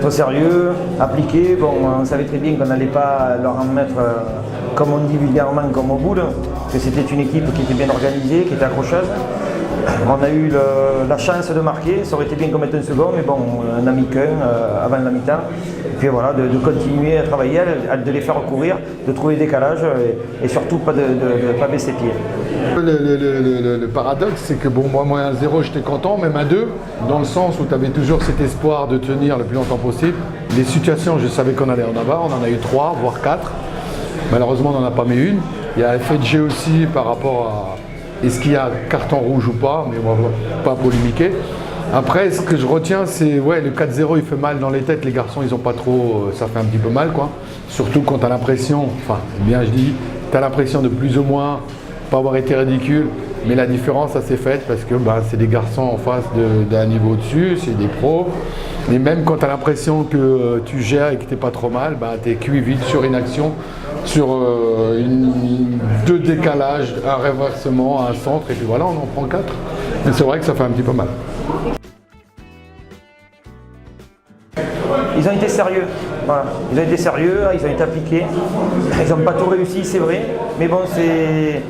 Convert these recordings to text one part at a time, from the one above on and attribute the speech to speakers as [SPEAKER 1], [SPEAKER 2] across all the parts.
[SPEAKER 1] être sérieux, appliqué. Bon, on savait très bien qu'on n'allait pas leur en mettre, comme on dit vulgairement, comme au boule, que c'était une équipe qui était bien organisée, qui était accrocheuse. On a eu la chance de marquer, ça aurait été bien qu'on mette un second, mais bon, on n'a mis qu'un avant la mi-temps. Et puis voilà, de continuer à travailler, de les faire courir, de trouver des décalages et surtout pas de pas baisser pied.
[SPEAKER 2] Le paradoxe, c'est que bon, moi à 1-0, j'étais content, même à 2, dans le sens où tu avais toujours cet espoir de tenir le plus longtemps possible. Les situations, je savais qu'on allait en avoir, on en a eu 3, voire 4. Malheureusement, on n'en a pas mis une. Il y a effet de jeu aussi par rapport à est-ce qu'il y a carton rouge ou pas, mais on ne va pas polémiquer. Après, ce que je retiens, c'est ouais, le 4-0, il fait mal dans les têtes. Les garçons, ils n'ont pas trop, ça fait un petit peu mal, quoi. Surtout quand tu as l'impression, enfin, bien je dis, tu as l'impression de plus ou moins pas avoir été ridicule, mais la différence, ça s'est faite parce que c'est des garçons en face d'un niveau au-dessus, c'est des pros. Et même quand tu as l'impression que tu gères et que tu n'es pas trop mal, tu es cuit vite sur une action, sur deux décalages, un renversement, un centre, et puis voilà, on en prend 4. Mais c'est vrai que ça fait un petit peu mal.
[SPEAKER 1] Ils ont été sérieux, voilà. Ils ont été sérieux, ils ont été appliqués. Ils n'ont pas tout réussi, c'est vrai, mais bon, c'est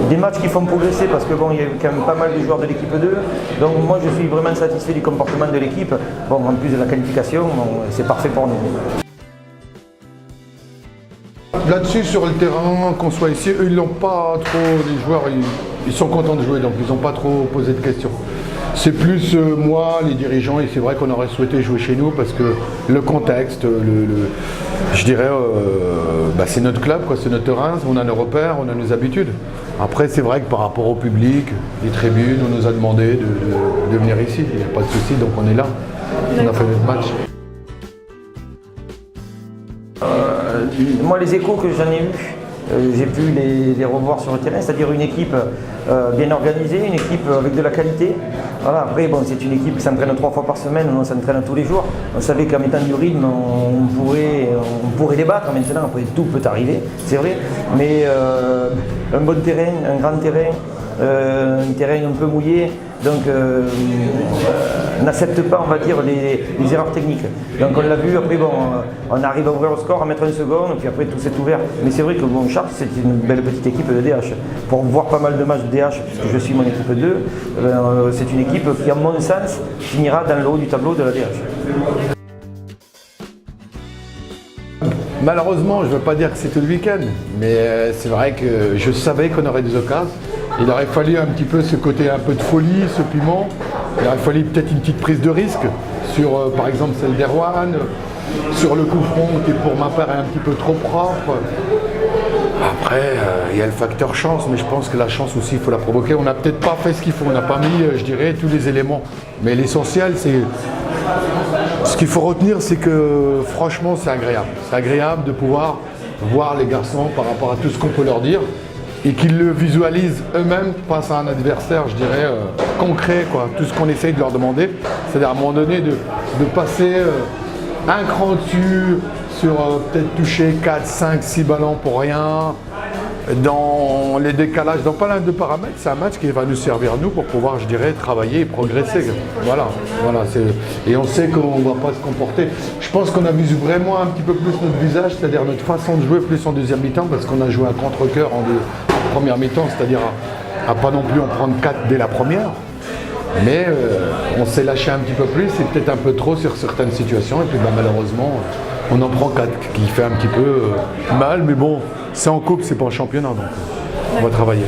[SPEAKER 1] des matchs qui font progresser parce que bon, il y a quand même pas mal de joueurs de l'équipe 2. Donc moi, je suis vraiment satisfait du comportement de l'équipe. Bon, en plus de la qualification, bon, c'est parfait pour nous.
[SPEAKER 2] Là-dessus, sur le terrain, qu'on soit ici, eux, ils n'ont pas trop, les joueurs, ils sont contents de jouer, donc ils n'ont pas trop posé de questions. C'est plus moi, les dirigeants, et c'est vrai qu'on aurait souhaité jouer chez nous parce que le contexte, je dirais, c'est notre club, quoi, c'est notre terrain, on a nos repères, on a nos habitudes. Après, c'est vrai que par rapport au public, les tribunes, on nous a demandé de venir ici, il n'y a pas de souci, donc on est là, on a fait notre match.
[SPEAKER 1] Moi, les échos que j'en ai eus, j'ai pu les revoir sur le terrain, c'est-à-dire une équipe bien organisée, une équipe avec de la qualité. Voilà, après, bon, c'est une équipe qui s'entraîne 3 fois par semaine, on s'entraîne tous les jours. On savait qu'en mettant du rythme, on pourrait les battre. Maintenant, après, tout peut arriver, c'est vrai. Mais un bon terrain, un grand terrain, un terrain un peu mouillé, donc n'accepte pas, on va dire, les erreurs techniques. Donc on l'a vu, après bon, on arrive à ouvrir le score, à mettre un second, et puis après tout s'est ouvert. Mais c'est vrai que bon, Chartres, c'est une belle petite équipe de DH. Pour voir pas mal de matchs de DH, puisque je suis mon équipe 2, c'est une équipe qui, à mon sens, finira dans le haut du tableau de la DH.
[SPEAKER 2] Malheureusement, je ne veux pas dire que c'était le week-end, mais c'est vrai que je savais qu'on aurait des occasions. Il aurait fallu un petit peu ce côté un peu de folie, ce piment. Il aurait fallu peut-être une petite prise de risque sur, par exemple, celle d'Erwan, sur le coup franc qui, pour ma part, est un petit peu trop propre. Après, il y a le facteur chance, mais je pense que la chance aussi, il faut la provoquer. On n'a peut-être pas fait ce qu'il faut, on n'a pas mis, je dirais, tous les éléments. Mais l'essentiel, c'est... Ce qu'il faut retenir, c'est que franchement, c'est agréable. C'est agréable de pouvoir voir les garçons par rapport à tout ce qu'on peut leur dire et qu'ils le visualisent eux-mêmes face à un adversaire, je dirais, concret, quoi. Tout ce qu'on essaye de leur demander, c'est-à-dire à un moment donné de passer un cran dessus sur peut-être toucher 4, 5, 6 ballons pour rien, dans les décalages, dans pas mal de paramètres. C'est un match qui va nous servir, nous, pour pouvoir, je dirais, travailler et progresser. Voilà. Et on sait qu'on ne va pas se comporter. Je pense qu'on a vu vraiment un petit peu plus notre visage, c'est-à-dire notre façon de jouer plus en deuxième mi-temps, parce qu'on a joué à contre-cœur en première mi-temps, c'est-à-dire à pas non plus en prendre 4 dès la première. Mais on s'est lâché un petit peu plus et peut-être un peu trop sur certaines situations. Et puis malheureusement, on en prend 4, qui fait un petit peu mal. Mais bon, c'est en coupe, c'est pas en championnat, donc on va travailler.